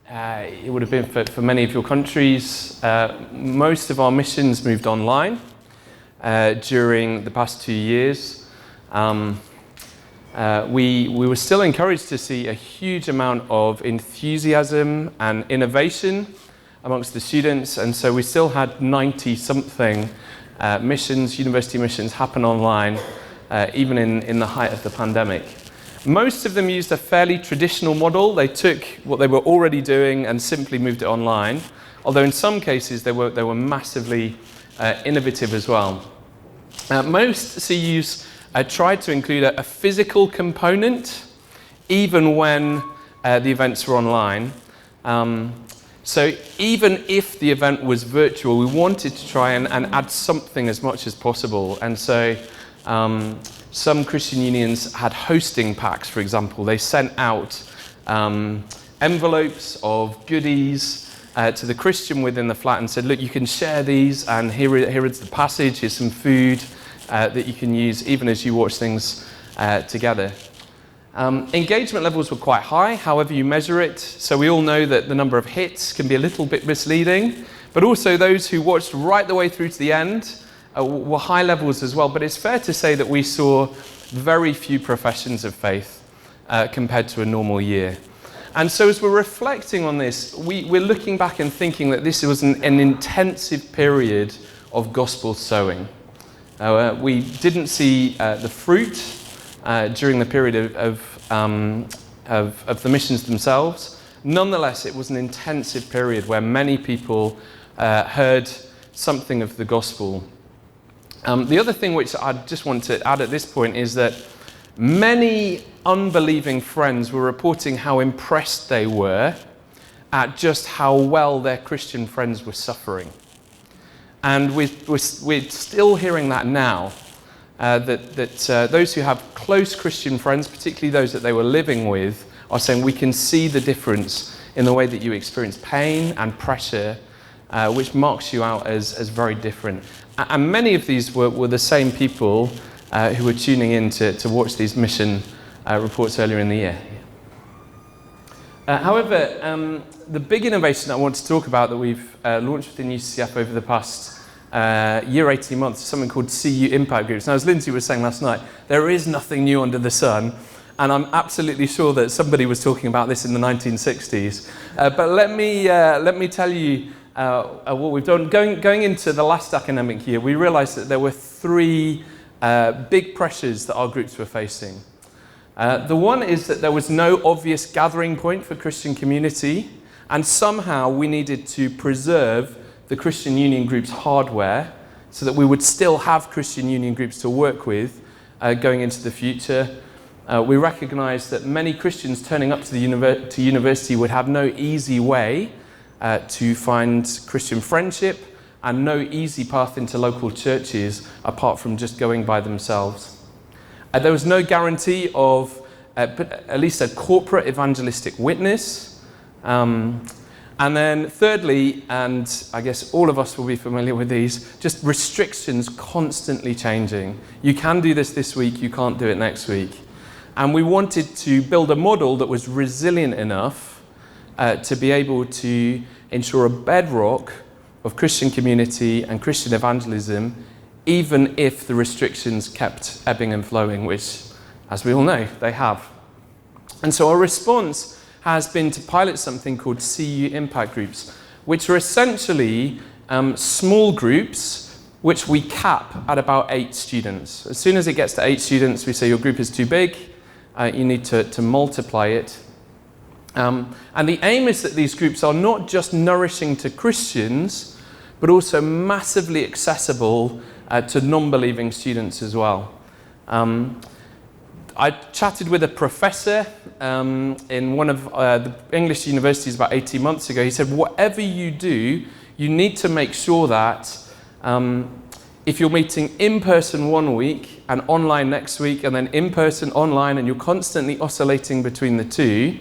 it would have been for many of your countries. Most of our missions moved online during the past 2 years. We were still encouraged to see a huge amount of enthusiasm and innovation amongst the students, and so we still had 90-something missions, university missions, happen online, even in the height of the pandemic. Most of them used a fairly traditional model. They took what they were already doing and simply moved it online, although in some cases they were massively innovative as well. Most CUs tried to include a physical component, even when the events were online. So even if the event was virtual, we wanted to try and add something as much as possible. And so some Christian unions had hosting packs, for example. They sent out envelopes of goodies to the Christian within the flat and said, look, you can share these, and here is the passage, here's some food that you can use even as you watch things together. Engagement levels were quite high, however you measure it. So we all know that the number of hits can be a little bit misleading, but also those who watched right the way through to the end were high levels as well. But it's fair to say that we saw very few professions of faith compared to a normal year. And so as we're reflecting on this, we're looking back and thinking that this was an intensive period of gospel sowing. We didn't see the fruit during the period of the missions themselves. Nonetheless, it was an intensive period where many people heard something of the gospel. The other thing which I just want to add at this point is that many unbelieving friends were reporting how impressed they were at just how well their Christian friends were suffering. And we're still hearing that now. That those who have close Christian friends, particularly those that they were living with, are saying we can see the difference in the way that you experience pain and pressure, which marks you out as very different. And many of these were the same people who were tuning in to watch these mission reports earlier in the year. However, the big innovation I want to talk about that we've launched within UCF over the past year, 18 months, something called CU Impact Groups. Now, as Lindsay was saying last night, there is nothing new under the sun, and I'm absolutely sure that somebody was talking about this in the 1960s. But let me tell you what we've done. Going into the last academic year, we realized that there were three big pressures that our groups were facing. The one is that there was no obvious gathering point for Christian community, and somehow we needed to preserve the Christian Union Group's hardware so that we would still have Christian Union Groups to work with going into the future. We recognized that many Christians turning up to university would have no easy way to find Christian friendship and no easy path into local churches apart from just going by themselves. There was no guarantee of at least a corporate evangelistic witness. And then thirdly, and I guess all of us will be familiar with these, just restrictions constantly changing. You can do this week, you can't do it next week. And we wanted to build a model that was resilient enough to be able to ensure a bedrock of Christian community and Christian evangelism, even if the restrictions kept ebbing and flowing, which, as we all know, they have. And so our response has been to pilot something called CU Impact Groups, which are essentially small groups which we cap at about 8 students. As soon as it gets to 8 students, we say your group is too big, you need to multiply it. And the aim is that these groups are not just nourishing to Christians, but also massively accessible to non-believing students as well. I chatted with a professor in one of the English universities about 18 months ago. He said, whatever you do, you need to make sure that if you're meeting in person one week and online next week and then in person, online, and you're constantly oscillating between the two,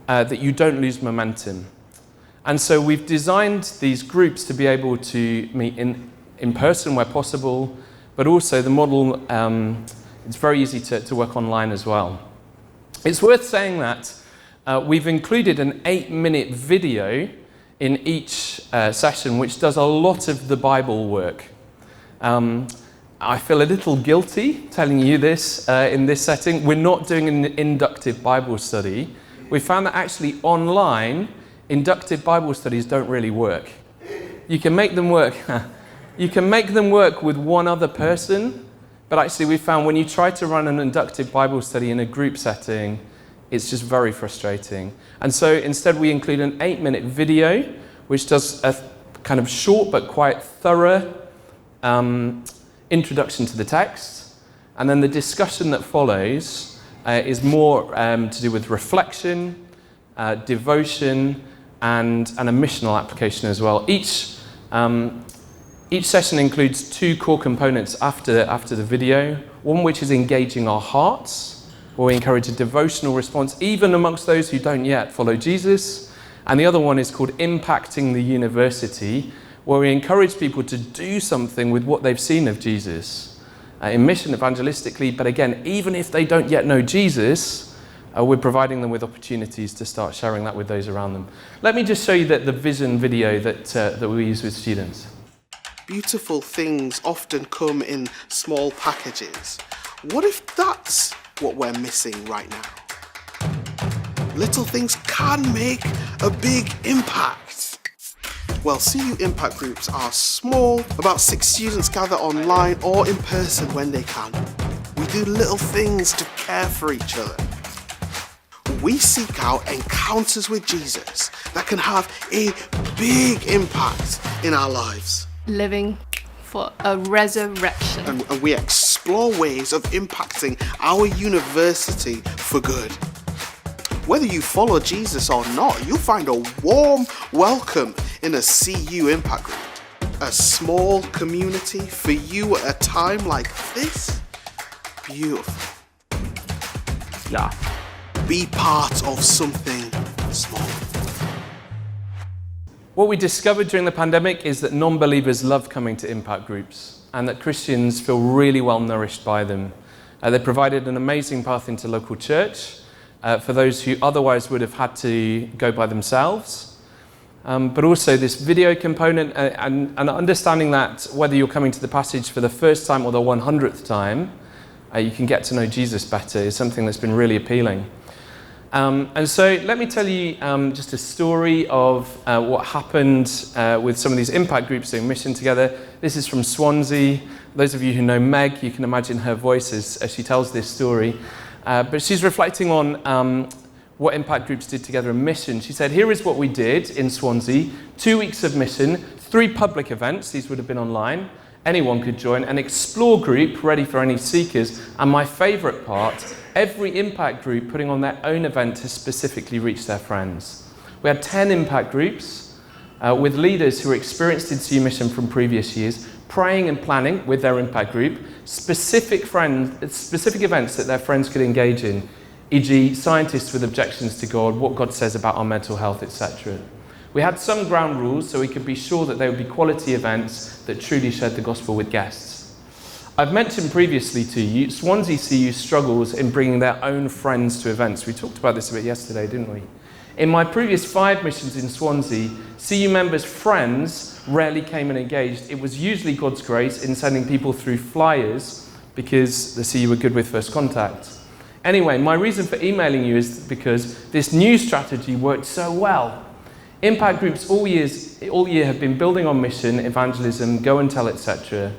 that you don't lose momentum. And so we've designed these groups to be able to meet in person where possible, but also the model, it's very easy to work online as well. It's worth saying that we've included an 8-minute video in each session, which does a lot of the Bible work. I feel a little guilty telling you this in this setting. We're not doing an inductive Bible study. We found that actually online, inductive Bible studies don't really work. You can make them work. You can make them work with one other person, but actually we found when you try to run an inductive Bible study in a group setting, it's just very frustrating. And so instead we include an 8-minute video, which does a kind of short but quite thorough introduction to the text. And then the discussion that follows is more to do with reflection, devotion, and a missional application as well. Each session includes 2 core components after the video. One which is engaging our hearts, where we encourage a devotional response, even amongst those who don't yet follow Jesus. And the other one is called Impacting the University, where we encourage people to do something with what they've seen of Jesus, in mission, evangelistically. But again, even if they don't yet know Jesus, we're providing them with opportunities to start sharing that with those around them. Let me just show you the vision video that we use with students. Beautiful things often come in small packages. What if that's what we're missing right now? Little things can make a big impact. Well, CU impact groups are small. About 6 students gather online or in person when they can. We do little things to care for each other. We seek out encounters with Jesus that can have a big impact in our lives. Living for a resurrection. And we explore ways of impacting our university for good. Whether you follow Jesus or not, you'll find a warm welcome in a CU impact group. A small community for you at a time like this. Beautiful. Yeah. Be part of something small. What we discovered during the pandemic is that non-believers love coming to impact groups and that Christians feel really well nourished by them. They provided an amazing path into local church for those who otherwise would have had to go by themselves. But also this video component and understanding that whether you're coming to the passage for the first time or the 100th time, you can get to know Jesus better is something that's been really appealing. And so let me tell you just a story of what happened with some of these impact groups doing mission together. This is from Swansea. Those of you who know Meg, you can imagine her voice as she tells this story. But she's reflecting on what impact groups did together in mission. She said, here is what we did in Swansea. 2 weeks of mission, 3 public events. These would have been online. Anyone could join. An explore group ready for any seekers. And my favourite part, every impact group putting on their own event to specifically reach their friends. We had 10 impact groups with leaders who were experienced in CU mission from previous years, praying and planning with their impact group, specific events that their friends could engage in, e.g. scientists with objections to God, what God says about our mental health, etc. We had some ground rules so we could be sure that there would be quality events that truly shared the gospel with guests. I've mentioned previously to you, Swansea CU struggles in bringing their own friends to events. We talked about this a bit yesterday, didn't we? In my previous 5 missions in Swansea, CU members' friends rarely came and engaged. It was usually God's grace in sending people through flyers because the CU were good with first contact. Anyway, my reason for emailing you is because this new strategy worked so well. Impact groups all year have been building on mission, evangelism, go and tell, etc.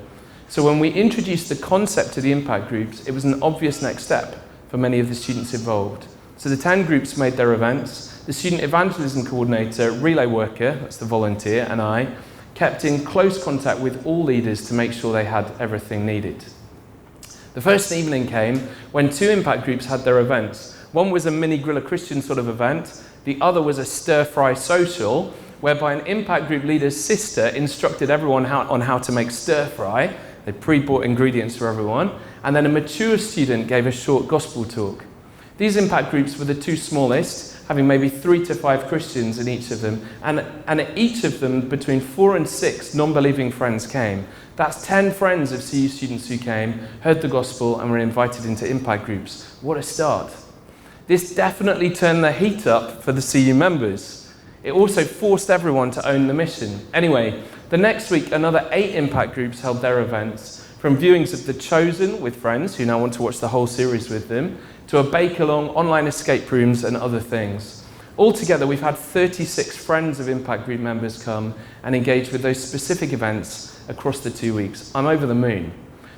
So when we introduced the concept to the impact groups, it was an obvious next step for many of the students involved. So the 10 groups made their events. The student evangelism coordinator, relay worker, that's the volunteer, and I, kept in close contact with all leaders to make sure they had everything needed. The first evening came when 2 impact groups had their events. One was a mini Grill a Christian sort of event. The other was a stir-fry social, whereby an impact group leader's sister instructed everyone on how to make stir-fry. They pre-bought ingredients for everyone. And then a mature student gave a short gospel talk. These impact groups were the 2 smallest, having maybe 3 to 5 Christians in each of them. And at each of them, between 4 and 6 non-believing friends came. That's 10 friends of CU students who came, heard the gospel, and were invited into impact groups. What a start. This definitely turned the heat up for the CU members. It also forced everyone to own the mission. Anyway, the next week, another 8 impact groups held their events, from viewings of The Chosen with friends who now want to watch the whole series with them, to a bake-along, online escape rooms and other things. Altogether, we've had 36 friends of impact group members come and engage with those specific events across the 2 weeks. I'm over the moon.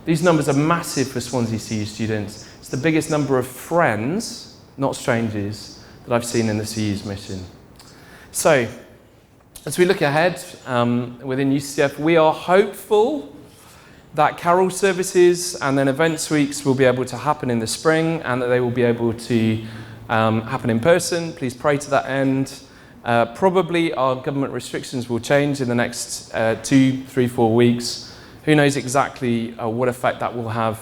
These numbers are massive for Swansea CU students. It's the biggest number of friends, not strangers, that I've seen in the CU's mission. So, as we look ahead within UCF, we are hopeful that carol services and then events weeks will be able to happen in the spring and that they will be able to happen in person. Please pray to that end. Probably our government restrictions will change in the next 2, 3, 4 weeks. Who knows exactly what effect that will have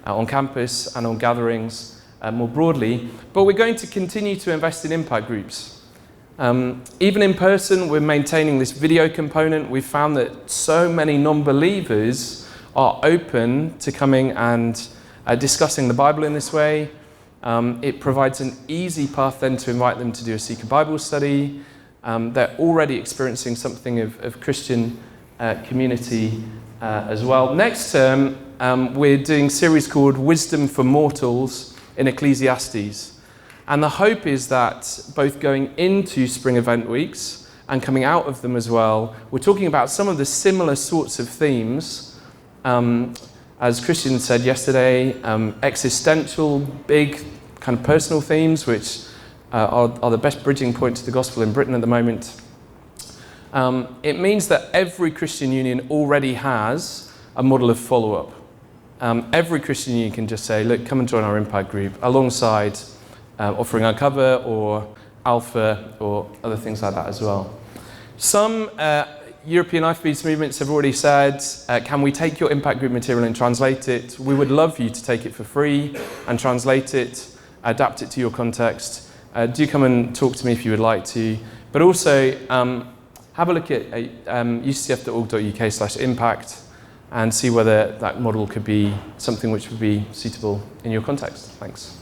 on campus and on gatherings more broadly. But we're going to continue to invest in impact groups. Even in person, we're maintaining this video component. We've found that so many non-believers are open to coming and discussing the Bible in this way. It provides an easy path then to invite them to do a Seeker Bible study. They're already experiencing something of Christian community as well. Next term, we're doing a series called Wisdom for Mortals in Ecclesiastes. And the hope is that both going into spring event weeks and coming out of them as well, we're talking about some of the similar sorts of themes. As Christian said yesterday, existential, big kind of personal themes, which are the best bridging point to the gospel in Britain at the moment. It means that every Christian union already has a model of follow-up. Every Christian union can just say, look, come and join our impact group, alongside offering our cover or alpha or other things like that as well. Some European Life Peace movements have already said, can we take your impact group material and translate it? We would love you to take it for free and translate it, adapt it to your context. Do come and talk to me if you would like to. But also, have a look at ucf.org.uk/impact and see whether that model could be something which would be suitable in your context. Thanks.